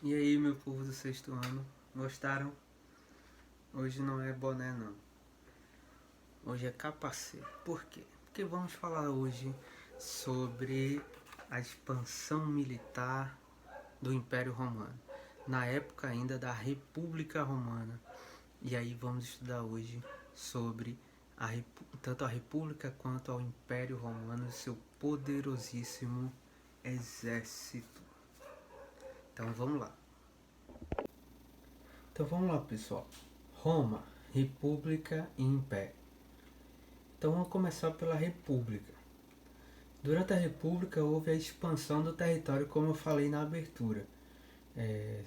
E aí, meu povo do sexto ano, gostaram? Hoje não é boné não, hoje é capacete. Por quê? Porque vamos falar hoje sobre a expansão militar do Império Romano, na época ainda da República Romana. E aí vamos estudar hoje sobre tanto a República quanto ao Império Romano e seu poderosíssimo exército. Então vamos lá. Então vamos lá, pessoal. Roma, República e Império. Então vamos começar pela República. Durante a República houve a expansão do território, como eu falei na abertura. É,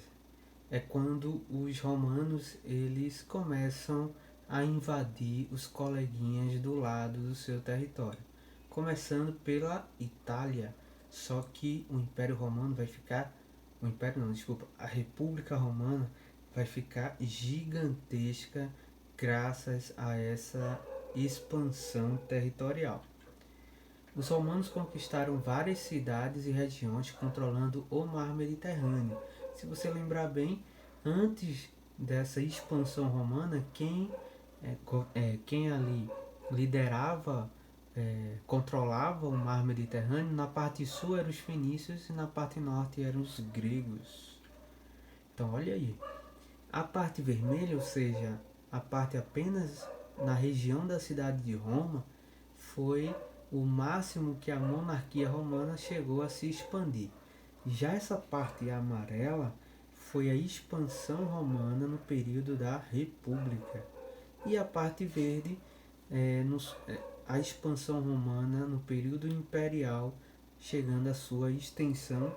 é quando os romanos eles começam a invadir os coleguinhas do lado do seu território. Começando pela Itália, só que o Império Romano vai ficar... O Império não, desculpa. A República Romana vai ficar gigantesca graças a essa expansão territorial. Os romanos conquistaram várias cidades e regiões controlando o mar Mediterrâneo. Se você lembrar bem, antes dessa expansão romana, quem ali liderava, controlava o mar Mediterrâneo, na parte sul eram os fenícios e na parte norte eram os gregos. Então olha aí, a parte vermelha, ou seja, a parte apenas na região da cidade de Roma, foi o máximo que a monarquia romana chegou a se expandir. Já essa parte amarela foi a expansão romana no período da República. E a parte verde, a expansão romana no período imperial, chegando à sua extensão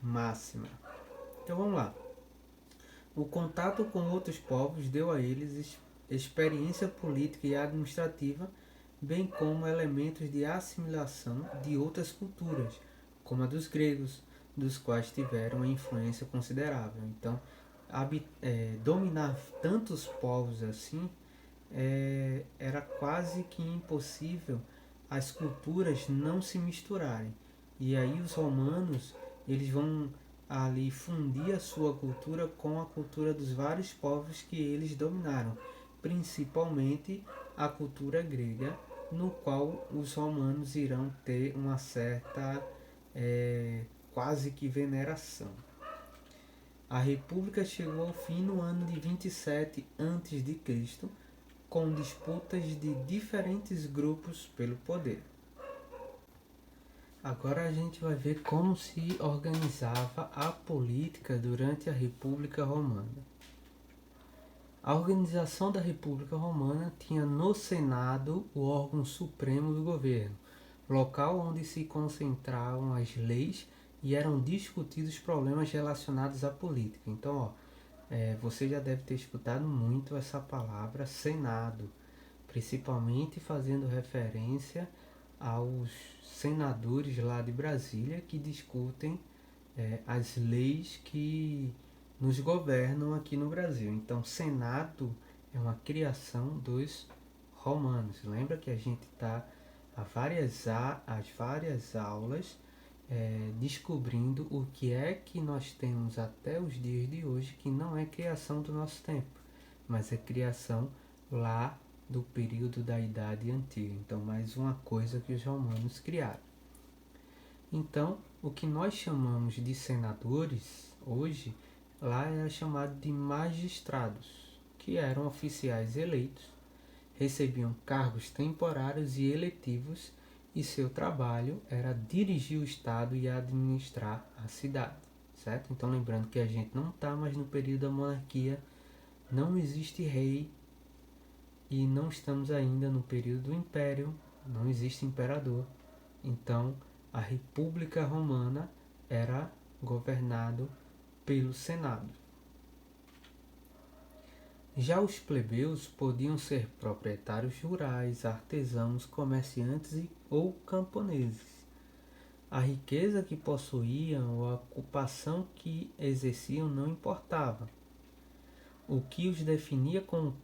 máxima. Então vamos lá. O contato com outros povos deu a eles experiência política e administrativa, bem como elementos de assimilação de outras culturas, como a dos gregos, dos quais tiveram uma influência considerável. Então, dominar tantos povos assim era quase que impossível as culturas não se misturarem. E aí os romanos eles vão ali fundir a sua cultura com a cultura dos vários povos que eles dominaram, principalmente a cultura grega, no qual os romanos irão ter uma certa quase que veneração. A república chegou ao fim no ano de 27 a.C., com disputas de diferentes grupos pelo poder. Agora a gente vai ver como se organizava a política durante a República Romana. A organização da República Romana tinha no Senado o órgão supremo do governo, local onde se concentravam as leis e eram discutidos problemas relacionados à política. Então, você já deve ter escutado muito essa palavra Senado, principalmente fazendo referência aos senadores lá de Brasília que discutem as leis que nos governam aqui no Brasil. Então, Senado é uma criação dos romanos. Lembra que a gente está às várias aulas descobrindo o que é que nós temos até os dias de hoje que não é criação do nosso tempo, mas é criação lá do período da Idade Antiga. Então, mais uma coisa que os romanos criaram. Então, o que nós chamamos de senadores hoje, lá era chamado de magistrados, que eram oficiais eleitos, recebiam cargos temporários e eletivos, e seu trabalho era dirigir o Estado e administrar a cidade, certo? Então, lembrando que a gente não está mais no período da monarquia, não existe rei, e não estamos ainda no período do Império, não existe imperador. Então, a República Romana era governado pelo Senado. Já os plebeus podiam ser proprietários rurais, artesãos, comerciantes ou camponeses. A riqueza que possuíam ou a ocupação que exerciam não importava. O que os definia como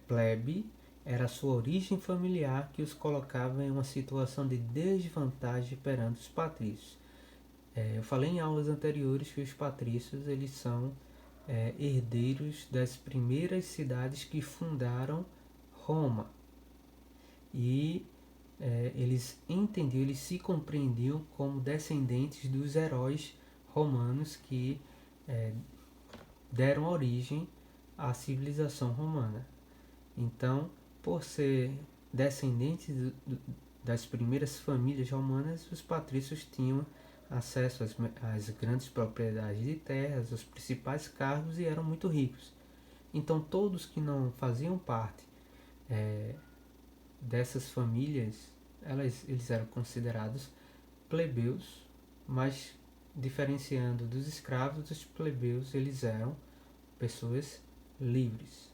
plebe era a sua origem familiar, que os colocava em uma situação de desvantagem perante os patrícios. Eu falei em aulas anteriores que os patrícios eles são herdeiros das primeiras cidades que fundaram Roma. E eles entendiam, eles se compreendiam como descendentes dos heróis romanos que deram origem à civilização romana. Então, por ser descendentes das primeiras famílias romanas, os patrícios tinham acesso às grandes propriedades de terras, aos principais cargos e eram muito ricos. Então, todos que não faziam parte dessas famílias, eles eram considerados plebeus, mas diferenciando dos escravos, os plebeus eles eram pessoas livres.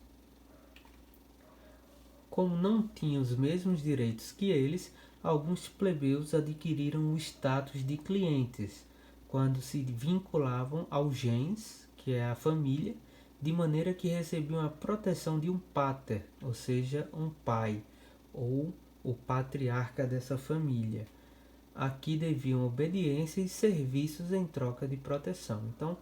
Como não tinham os mesmos direitos que eles, alguns plebeus adquiriram o status de clientes quando se vinculavam ao gens, que é a família, de maneira que recebiam a proteção de um pater, ou seja, um pai, ou o patriarca dessa família. Aqui deviam obediência e serviços em troca de proteção. Então,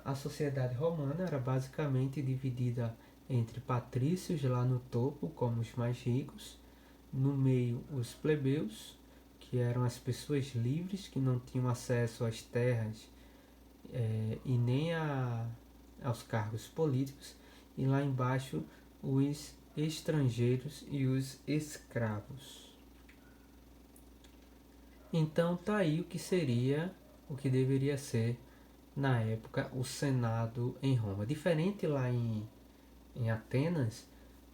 a sociedade romana era basicamente dividida entre patrícios lá no topo, como os mais ricos, no meio os plebeus, que eram as pessoas livres, que não tinham acesso às terras e nem aos cargos políticos, e lá embaixo os estrangeiros e os escravos. Então tá aí o que deveria ser na época o Senado em Roma. Diferente lá em Atenas,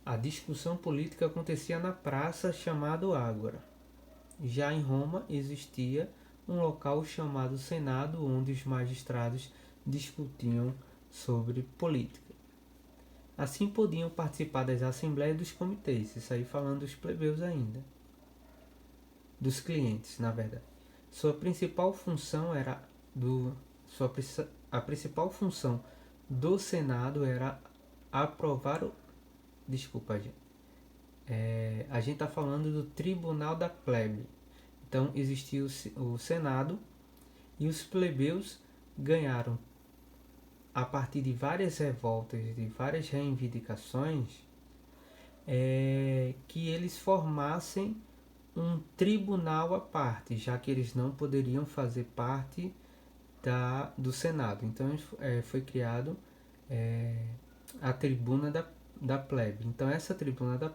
a discussão política acontecia na praça chamado Ágora. Já em Roma existia um local chamado Senado, onde os magistrados discutiam sobre política. Assim podiam participar das assembleias dos comitês, isso aí falando dos plebeus ainda, dos clientes, na verdade. A principal função do Senado era aprovar Desculpa, gente. A gente está falando do Tribunal da Plebe. Então existia o Senado e os plebeus ganharam, a partir de várias revoltas, de várias reivindicações, que eles formassem um tribunal à parte, já que eles não poderiam fazer parte do Senado. Então foi criado a tribuna da plebe. Então essa tribuna da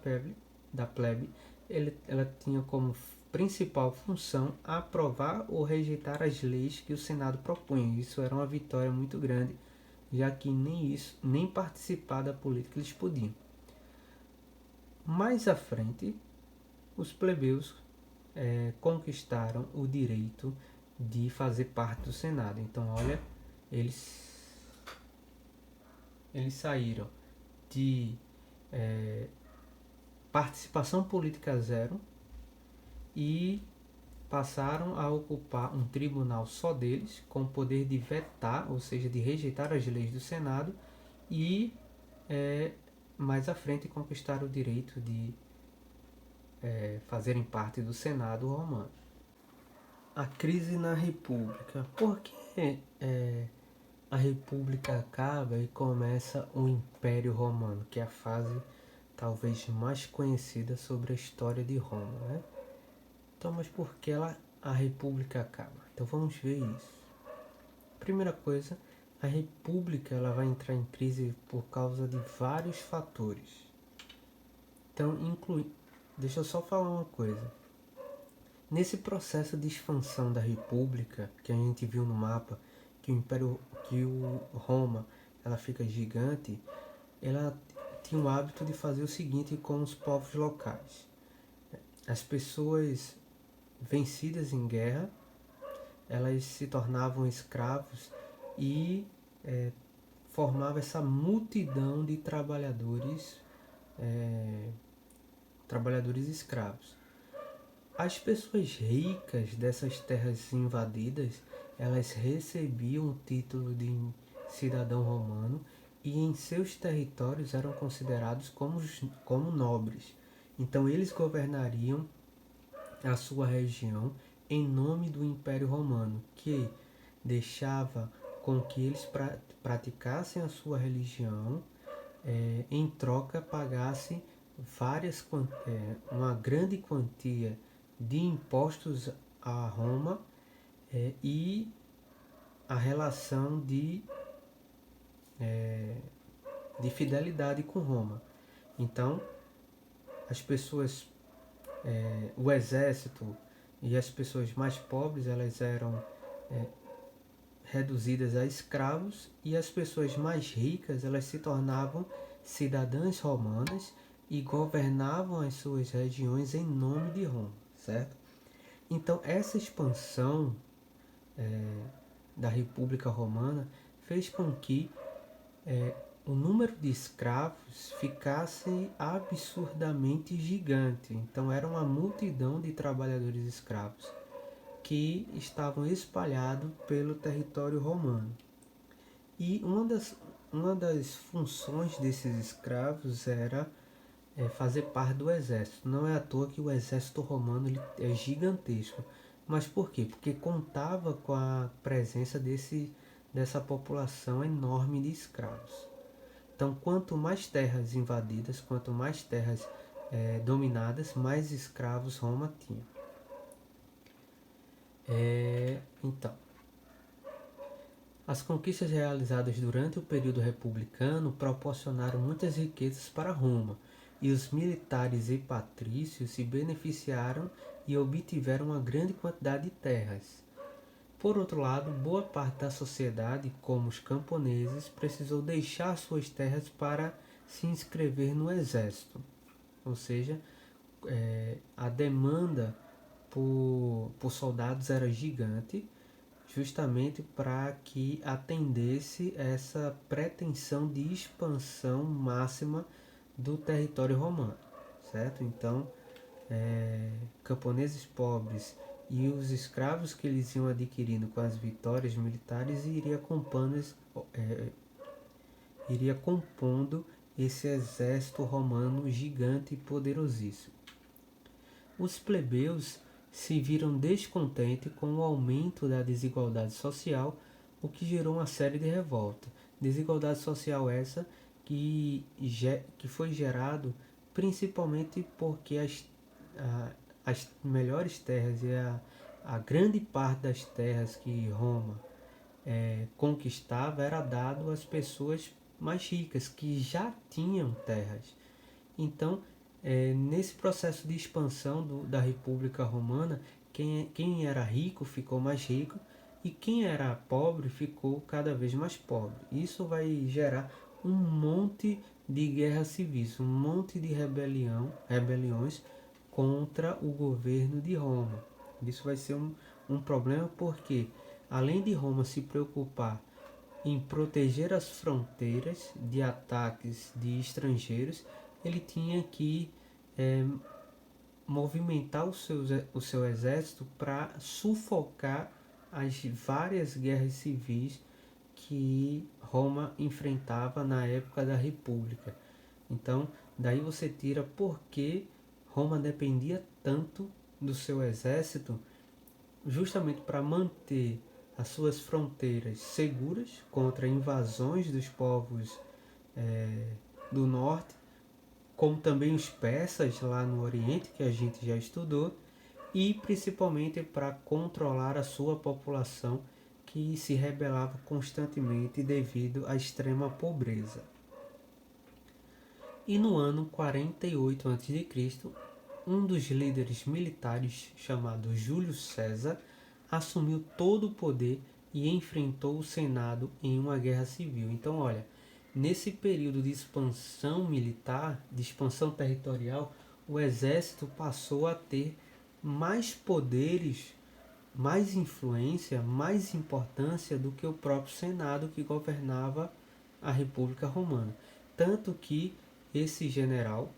plebe ela tinha como principal função aprovar ou rejeitar as leis que o Senado propunha. Isso era uma vitória muito grande, já que nem participar da política eles podiam. Mais à frente, os plebeus conquistaram o direito de fazer parte do Senado. Então, olha, eles saíram de participação política zero e passaram a ocupar um tribunal só deles, com o poder de vetar, ou seja, de rejeitar as leis do Senado, e mais à frente conquistaram o direito de fazerem parte do Senado romano. A crise na República. Por que a República acaba e começa o Império Romano, que é a fase talvez mais conhecida sobre a história de Roma, né? Então, mas por que a República acaba? Então vamos ver isso. Primeira coisa, a República ela vai entrar em crise por causa de vários fatores. Então, deixa eu só falar uma coisa. Nesse processo de expansão da República, que a gente viu no mapa, que o Roma ela fica gigante, ela tinha o hábito de fazer o seguinte com os povos locais. As pessoas vencidas em guerra, elas se tornavam escravos e formava essa multidão de trabalhadores escravos. As pessoas ricas dessas terras invadidas, elas recebiam o título de cidadão romano e em seus territórios eram considerados como nobres. Então eles governariam a sua região em nome do Império Romano, que deixava com que eles praticassem a sua religião, em troca pagassem uma grande quantia de impostos a Roma, e a relação de fidelidade com Roma. Então, as pessoas, o exército e as pessoas mais pobres, elas eram reduzidas a escravos, e as pessoas mais ricas, elas se tornavam cidadãs romanas e governavam as suas regiões em nome de Roma, certo? Então, essa expansão da República Romana fez com que o número de escravos ficasse absurdamente gigante. Então, era uma multidão de trabalhadores escravos que estavam espalhados pelo território romano. E uma das funções desses escravos era fazer parte do exército. Não é à toa que o exército romano ele é gigantesco. Mas por quê? Porque contava com a presença dessa população enorme de escravos. Então, quanto mais terras invadidas, quanto mais terras dominadas, mais escravos Roma tinha. Então, as conquistas realizadas durante o período republicano proporcionaram muitas riquezas para Roma, e os militares e patrícios se beneficiaram e obtiveram uma grande quantidade de terras. Por outro lado, boa parte da sociedade, como os camponeses, precisou deixar suas terras para se inscrever no exército. Ou seja, a demanda por soldados era gigante, justamente para que atendesse essa pretensão de expansão máxima do território romano, certo? Então, camponeses pobres e os escravos que eles iam adquirindo com as vitórias militares iria compondo esse exército romano gigante e poderosíssimo. Os plebeus se viram descontentes com o aumento da desigualdade social, o que gerou uma série de revoltas. Desigualdade social essa que foi gerado principalmente porque as melhores terras e a grande parte das terras que Roma conquistava era dado às pessoas mais ricas, que já tinham terras. Então, nesse processo de expansão da República Romana, quem era rico ficou mais rico e quem era pobre ficou cada vez mais pobre. Isso vai gerar um monte de guerras civis, um monte de rebeliões contra o governo de Roma. Isso vai ser um problema porque, além de Roma se preocupar em proteger as fronteiras de ataques de estrangeiros, ele tinha que movimentar o seu exército para sufocar as várias guerras civis que Roma enfrentava na época da República. Então, daí você tira por que Roma dependia tanto do seu exército, justamente para manter as suas fronteiras seguras contra invasões dos povos do norte, como também os persas lá no Oriente, que a gente já estudou, e principalmente para controlar a sua população, que se rebelava constantemente devido à extrema pobreza. E no ano 48 a.C., um dos líderes militares, chamado Júlio César, assumiu todo o poder e enfrentou o Senado em uma guerra civil. Então, olha, nesse período de expansão militar, de expansão territorial, o exército passou a ter mais poderes, mais influência, mais importância do que o próprio Senado, que governava a República Romana. Tanto que esse general,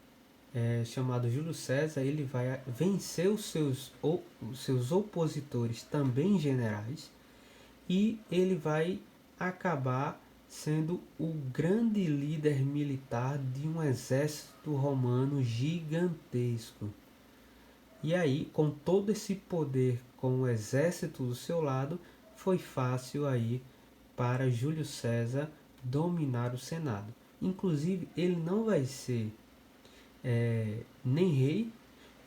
chamado Júlio César, ele vai vencer os seus opositores, também generais, e ele vai acabar sendo o grande líder militar de um exército romano gigantesco. E aí, com todo esse poder com o exército do seu lado, foi fácil aí para Júlio César dominar o Senado. Inclusive, ele não vai ser nem rei,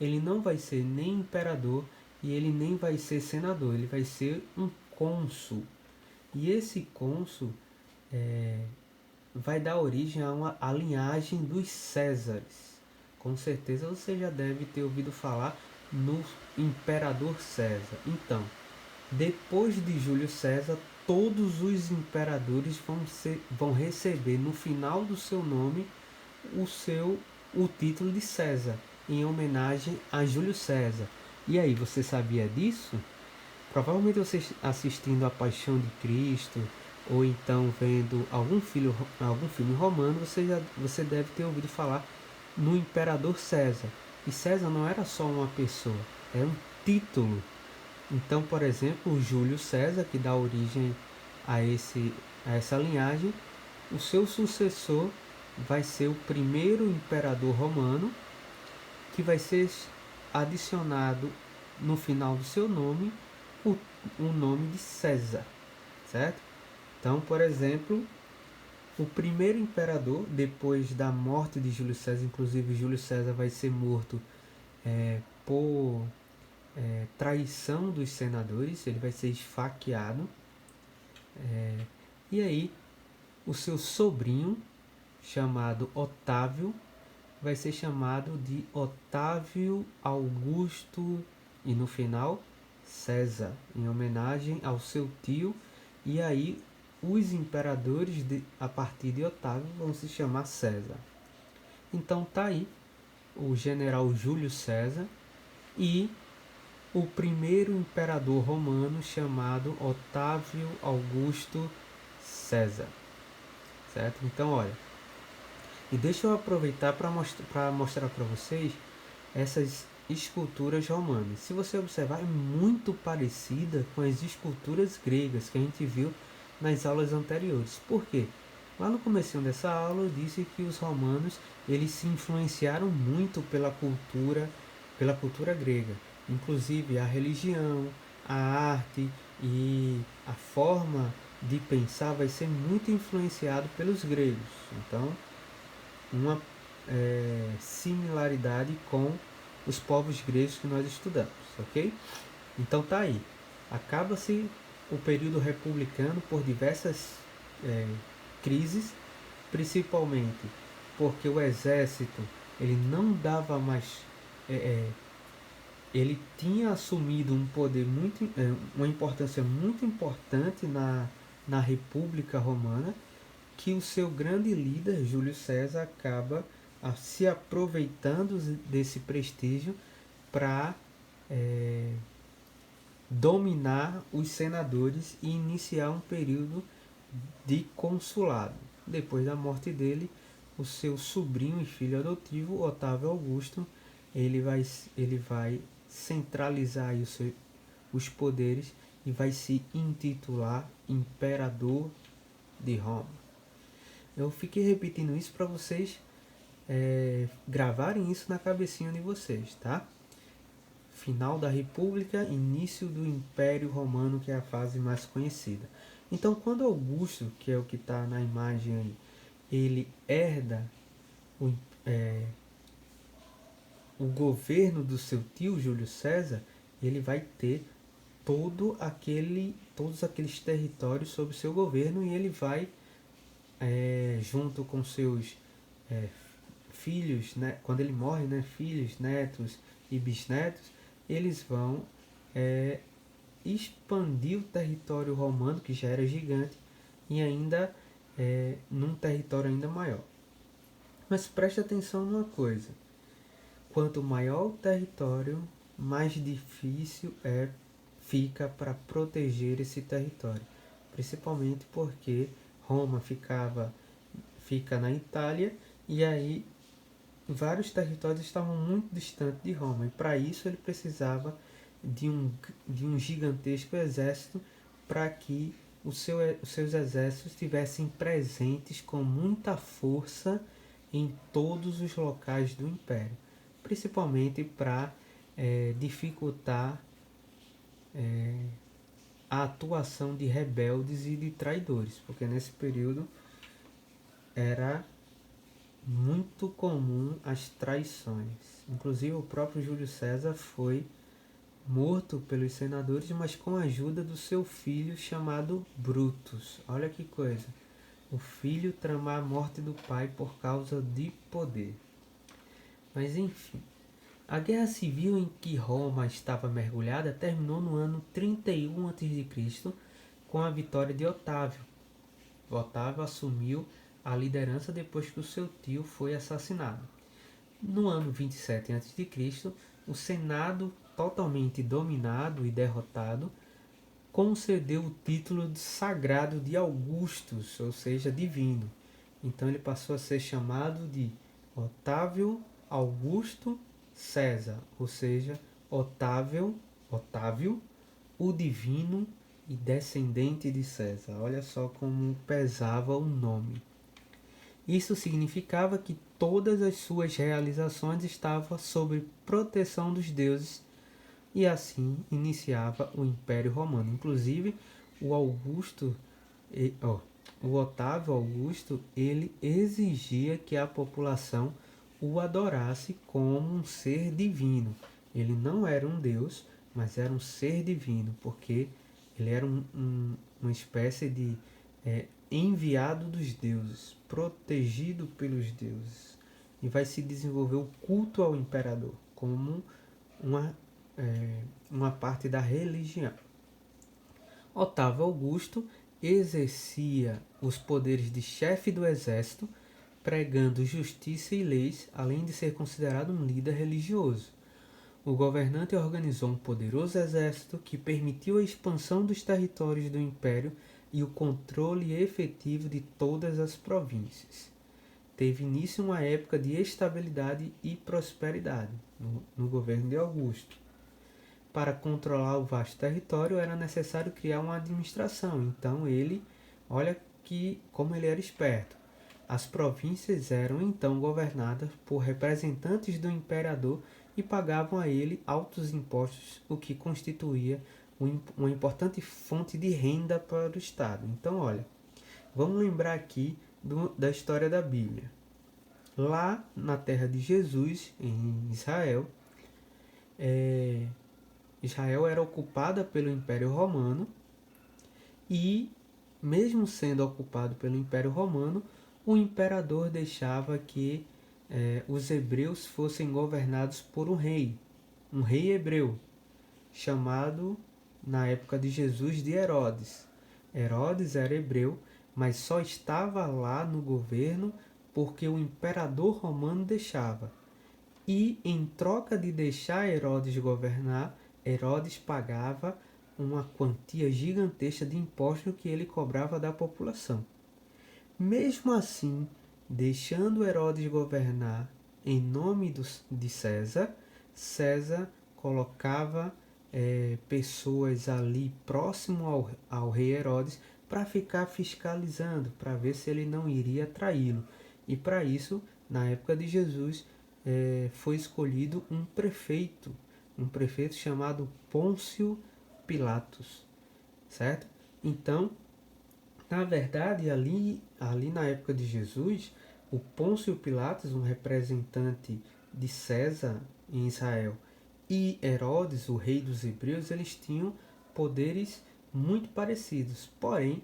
ele não vai ser nem imperador e ele nem vai ser senador, ele vai ser um cônsul. E esse cônsul vai dar origem a linhagem dos Césares. Com certeza você já deve ter ouvido falar no imperador César. Então, depois de Júlio César, todos os imperadores vão receber no final do seu nome o título de César, em homenagem a Júlio César. E aí, você sabia disso? Provavelmente você assistindo A Paixão de Cristo ou então vendo algum filme romano, você deve ter ouvido falar no imperador César. E César não era só uma pessoa, é um título. Então, por exemplo, o Júlio César, que dá origem a essa linhagem, o seu sucessor vai ser o primeiro imperador romano, que vai ser adicionado no final do seu nome o nome de César, certo? Então, por exemplo, o primeiro imperador, depois da morte de Júlio César, inclusive Júlio César vai ser morto por traição dos senadores, ele vai ser esfaqueado. E aí, o seu sobrinho, chamado Otávio, vai ser chamado de Otávio Augusto e no final César, em homenagem ao seu tio. E aí os imperadores a partir de Otávio vão se chamar César. Então tá aí o general Júlio César e o primeiro imperador romano chamado Otávio Augusto César, certo? Então olha, e deixa eu aproveitar para mostrar para vocês essas esculturas romanas. Se você observar, é muito parecida com as esculturas gregas que a gente viu nas aulas anteriores. Por quê? Lá no começo dessa aula eu disse que os romanos eles se influenciaram muito pela cultura grega. Inclusive a religião, a arte e a forma de pensar vai ser muito influenciado pelos gregos. Então, uma similaridade com os povos gregos que nós estudamos, ok? Então tá aí. Acaba-se o período republicano por diversas crises, principalmente porque o exército ele não dava mais, ele tinha assumido um poder uma importância muito importante na República Romana, que o seu grande líder, Júlio César, acaba se aproveitando desse prestígio para dominar os senadores e iniciar um período de consulado. Depois da morte dele, o seu sobrinho e filho adotivo, Otávio Augusto, ele vai centralizar aí os poderes e vai se intitular Imperador de Roma. Eu fiquei repetindo isso para vocês gravarem isso na cabecinha de vocês, tá? Final da República, início do Império Romano, que é a fase mais conhecida. Então, quando Augusto, que é o que está na imagem aí, ele herda o governo do seu tio Júlio César, ele vai ter todos aqueles territórios sob seu governo e ele vai, junto com seus filhos, né, quando ele morre, né, filhos, netos e bisnetos, eles vão expandir o território romano, que já era gigante, e ainda num território ainda maior. Mas preste atenção numa coisa: quanto maior o território, mais difícil fica para proteger esse território, principalmente porque Roma fica na Itália, e aí vários territórios estavam muito distantes de Roma, e para isso ele precisava de um gigantesco exército para que os seus exércitos estivessem presentes com muita força em todos os locais do império, principalmente para dificultar a atuação de rebeldes e de traidores, porque nesse período era muito comum as traições. Inclusive o próprio Júlio César foi morto pelos senadores, mas com a ajuda do seu filho chamado Brutus. Olha que coisa. O filho tramar a morte do pai por causa de poder. Mas enfim, a guerra civil em que Roma estava mergulhada terminou no ano 31 a.C., com a vitória de Otávio. Otávio assumiu a liderança depois que o seu tio foi assassinado. No ano 27 a.C., o Senado, totalmente dominado e derrotado, concedeu o título de sagrado de Augustus, ou seja, divino. Então ele passou a ser chamado de Otávio Augusto César, ou seja, Otávio, o divino e descendente de César. Olha só como pesava o nome. Isso significava que todas as suas realizações estavam sob proteção dos deuses e assim iniciava o Império Romano. Inclusive, o Augusto, o Otávio Augusto, ele exigia que a população o adorasse como um ser divino. Ele não era um deus, mas era um ser divino, porque ele era uma espécie de enviado dos deuses, protegido pelos deuses. E vai se desenvolver o culto ao imperador como uma parte da religião. Otávio Augusto exercia os poderes de chefe do exército, pregando justiça e leis, além de ser considerado um líder religioso. O governante organizou um poderoso exército que permitiu a expansão dos territórios do império e o controle efetivo de todas as províncias. Teve início uma época de estabilidade e prosperidade no governo de Augusto. Para controlar o vasto território era necessário criar uma administração. Então olha como ele era esperto. As províncias eram então governadas por representantes do imperador e pagavam a ele altos impostos, o que constituía uma importante fonte de renda para o Estado. Então, olha, vamos lembrar aqui da história da Bíblia. Lá na terra de Jesus, em Israel, Israel era ocupada pelo Império Romano e, mesmo sendo ocupado pelo Império Romano, o imperador deixava que os hebreus fossem governados por um rei hebreu, chamado na época de Jesus de Herodes. Herodes era hebreu, mas só estava lá no governo porque o imperador romano deixava. E em troca de deixar Herodes governar, Herodes pagava uma quantia gigantesca de impostos que ele cobrava da população. Mesmo assim, deixando Herodes governar em nome de César, César colocava pessoas ali próximo ao rei Herodes para ficar fiscalizando, para ver se ele não iria traí-lo. E para isso, na época de Jesus, foi escolhido um prefeito chamado Pôncio Pilatos, certo? Então, na verdade, ali na época de Jesus, o Pôncio Pilatos, um representante de César em Israel, e Herodes, o rei dos hebreus, eles tinham poderes muito parecidos. Porém,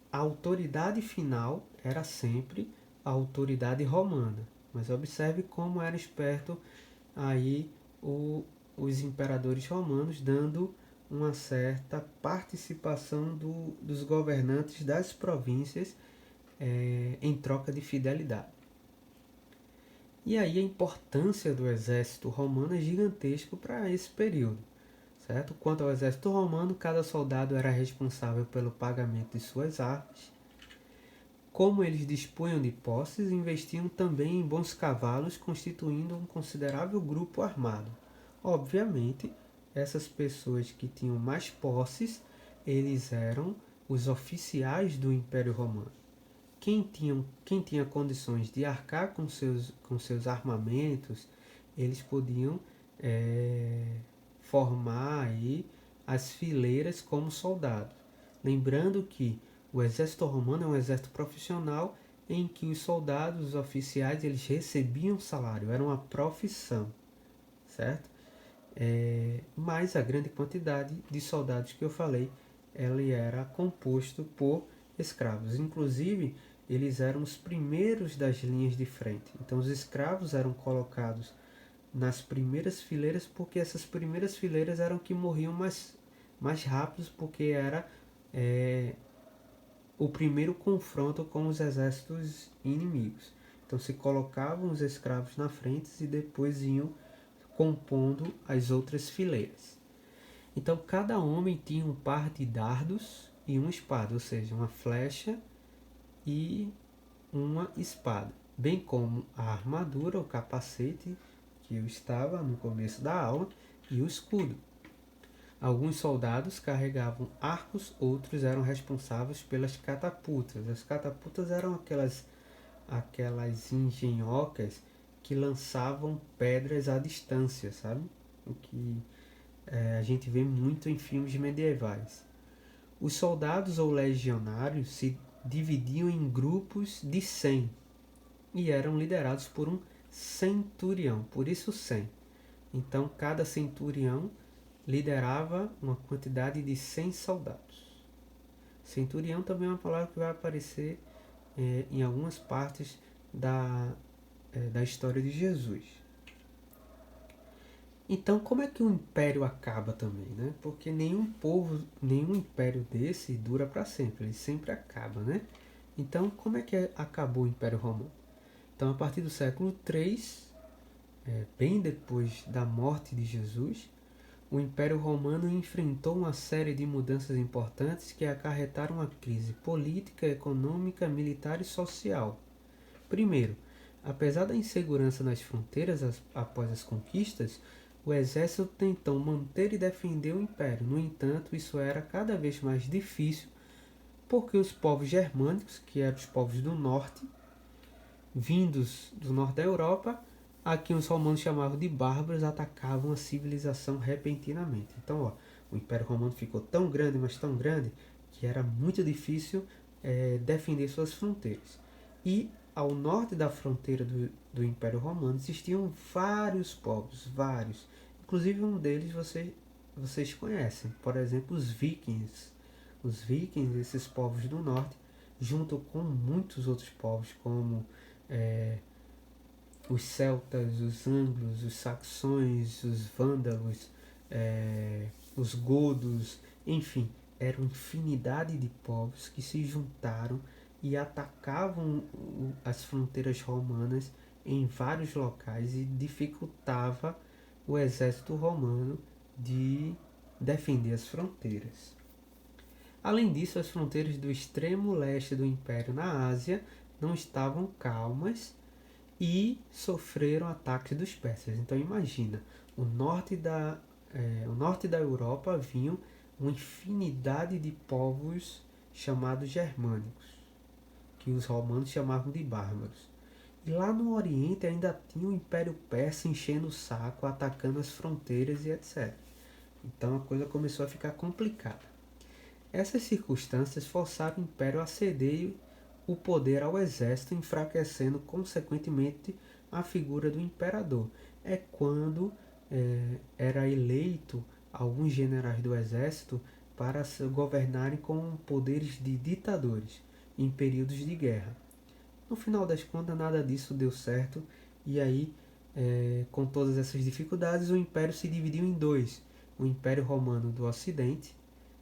a autoridade final era sempre a autoridade romana. Mas observe como era esperto aí os imperadores romanos, dando uma certa participação dos governantes das províncias em troca de fidelidade. E aí a importância do exército romano é gigantesco para esse período, certo? Quanto ao exército romano, cada soldado era responsável pelo pagamento de suas armas. Como eles dispunham de posses, investiam também em bons cavalos, constituindo um considerável grupo armado. Obviamente, essas pessoas que tinham mais posses, eles eram os oficiais do Império Romano. Quem tinha condições de arcar com seus armamentos, eles podiam formar aí as fileiras como soldados. Lembrando que o exército romano é um exército profissional em que os soldados, os oficiais, eles recebiam salário, era uma profissão, certo? Mas a grande quantidade de soldados que eu falei, ele era composto por escravos. Inclusive, eles eram os primeiros das linhas de frente. Então, os escravos eram colocados nas primeiras fileiras, porque essas primeiras fileiras eram que morriam mais rápidos, porque era o primeiro confronto com os exércitos inimigos. Então se colocavam os escravos na frente e depois iam compondo as outras fileiras. Então cada homem tinha um par de dardos e uma espada, ou seja, uma flecha e uma espada, bem como a armadura, o capacete que eu estava no começo da aula e o escudo. Alguns soldados carregavam arcos, outros eram responsáveis pelas catapultas. As catapultas eram aquelas engenhocas que lançavam pedras à distância, sabe? O que a gente vê muito em filmes medievais. Os soldados ou legionários se dividiam em grupos de 100 e eram liderados por um centurião, por isso 100. Então cada centurião liderava uma quantidade de 100 soldados. Centurião também é uma palavra que vai aparecer em algumas partes da história de Jesus. Então, como é que o império acaba também, né? Porque nenhum povo, nenhum império desse dura para sempre, ele sempre acaba, né? Então, como é que acabou o Império Romano? Então, a partir do século III, bem depois da morte de Jesus, o Império Romano enfrentou uma série de mudanças importantes que acarretaram uma crise política, econômica, militar e social. Primeiro, apesar da insegurança nas fronteiras após as conquistas, o exército tentou manter e defender o império. No entanto, isso era cada vez mais difícil porque os povos germânicos, que eram os povos do norte, vindos do norte da Europa, a quem os romanos chamavam de bárbaros, atacavam a civilização repentinamente. Então, o Império Romano ficou tão grande, mas tão grande, que era muito difícil defender suas fronteiras. E ao norte da fronteira do Império Romano existiam vários povos, vários. Inclusive um deles vocês conhecem, por exemplo, os vikings. Os vikings, esses povos do norte, junto com muitos outros povos, como os celtas, os anglos, os saxões, os vândalos, os godos, enfim, eram infinidade de povos que se juntaram e atacavam as fronteiras romanas em vários locais e dificultava o exército romano de defender as fronteiras. Além disso, as fronteiras do extremo leste do Império na Ásia não estavam calmas e sofreram ataques dos persas. Então imagina, o norte da Europa vinham uma infinidade de povos chamados germânicos, que os romanos chamavam de bárbaros. E lá no Oriente ainda tinha o Império Persa enchendo o saco, atacando as fronteiras e etc. Então a coisa começou a ficar complicada. Essas circunstâncias forçaram o Império a ceder o poder ao exército, enfraquecendo consequentemente a figura do imperador. É quando era eleito alguns generais do exército para governarem com poderes de ditadores em períodos de guerra. No final das contas, nada disso deu certo, e aí, com todas essas dificuldades, o império se dividiu em dois: o Império Romano do Ocidente,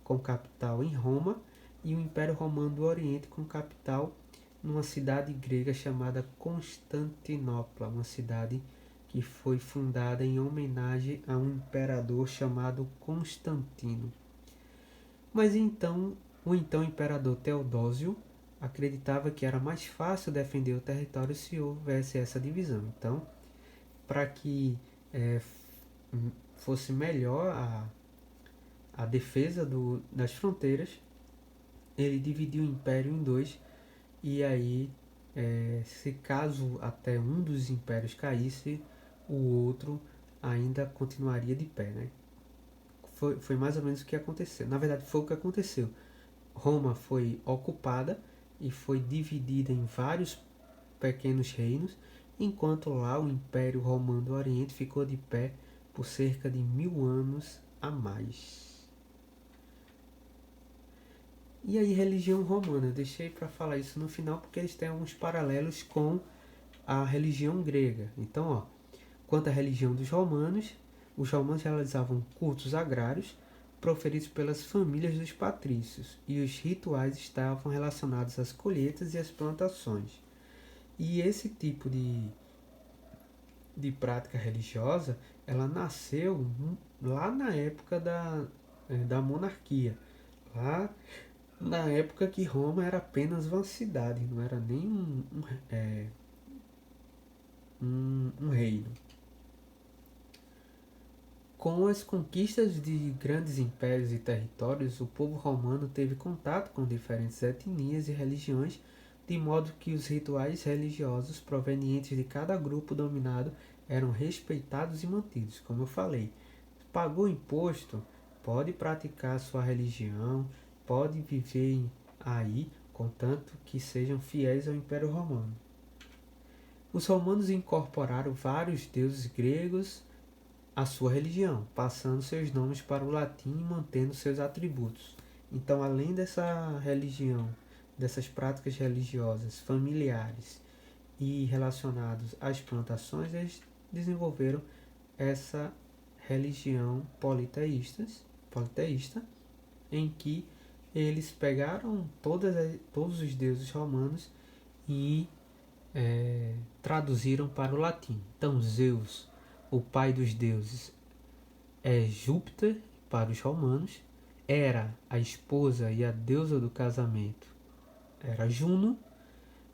com capital em Roma, e o Império Romano do Oriente, com capital numa cidade grega chamada Constantinopla, uma cidade que foi fundada em homenagem a um imperador chamado Constantino. Mas então, o então imperador Teodósio acreditava que era mais fácil defender o território se houvesse essa divisão. Então, para que fosse melhor a defesa das fronteiras, ele dividiu o império em dois, e aí, se caso até um dos impérios caísse, o outro ainda continuaria de pé, né? foi mais ou menos o que aconteceu. Na verdade, foi o que aconteceu. Roma foi ocupada e foi dividida em vários pequenos reinos, enquanto lá o Império Romano do Oriente ficou de pé por cerca de 1000 anos a mais. E aí, religião romana, eu deixei para falar isso no final porque eles têm alguns paralelos com a religião grega. Então, ó, quanto à religião dos romanos, os romanos realizavam cultos agrários proferidos pelas famílias dos patrícios, e os rituais estavam relacionados às colheitas e às plantações. E esse tipo de prática religiosa, ela nasceu lá na época da monarquia, lá na época que Roma era apenas uma cidade, não era nem um reino. Com as conquistas de grandes impérios e territórios, o povo romano teve contato com diferentes etnias e religiões, de modo que os rituais religiosos provenientes de cada grupo dominado eram respeitados e mantidos. Como eu falei, pagou imposto, pode praticar sua religião, pode viver aí, contanto que sejam fiéis ao Império Romano. Os romanos incorporaram vários deuses gregos à sua religião, passando seus nomes para o latim e mantendo seus atributos. Então, além dessa religião, dessas práticas religiosas familiares e relacionados às plantações, eles desenvolveram essa religião politeísta, em que eles pegaram todos os deuses romanos e traduziram para o latim. Então, Zeus, o pai dos deuses, é Júpiter para os romanos. Hera, a esposa e a deusa do casamento, era Juno.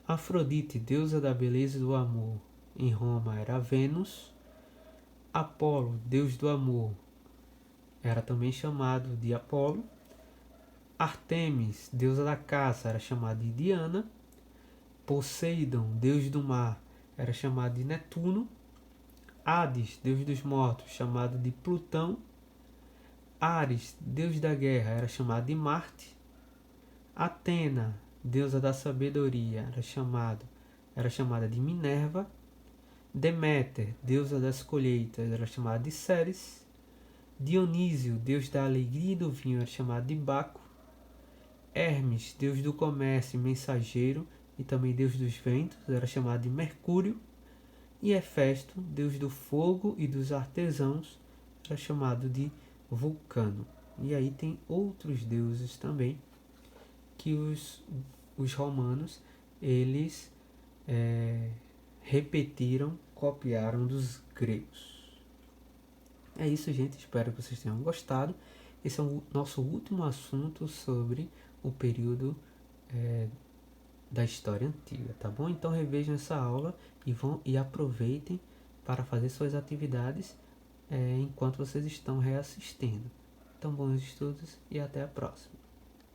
Afrodite, deusa da beleza e do amor, em Roma era Vênus. Apolo, deus do amor, era também chamado de Apolo. Artemis, deusa da caça, era chamada de Diana. Poseidon, deus do mar, era chamado de Netuno. Hades, deus dos mortos, chamado de Plutão. Ares, deus da guerra, era chamado de Marte. Atena, deusa da sabedoria, era chamada de Minerva. Deméter, deusa das colheitas, era chamada de Ceres. Dionísio, deus da alegria e do vinho, era chamado de Baco. Hermes, deus do comércio e mensageiro, e também deus dos ventos, era chamado de Mercúrio. E Hefesto, deus do fogo e dos artesãos, era chamado de Vulcano. E aí tem outros deuses também que os romanos eles repetiram, copiaram dos gregos. É isso, gente. Espero que vocês tenham gostado. Esse é o nosso último assunto sobre o período da história antiga, tá bom? Então revejam essa aula e aproveitem para fazer suas atividades enquanto vocês estão reassistindo. Então, bons estudos e até a próxima.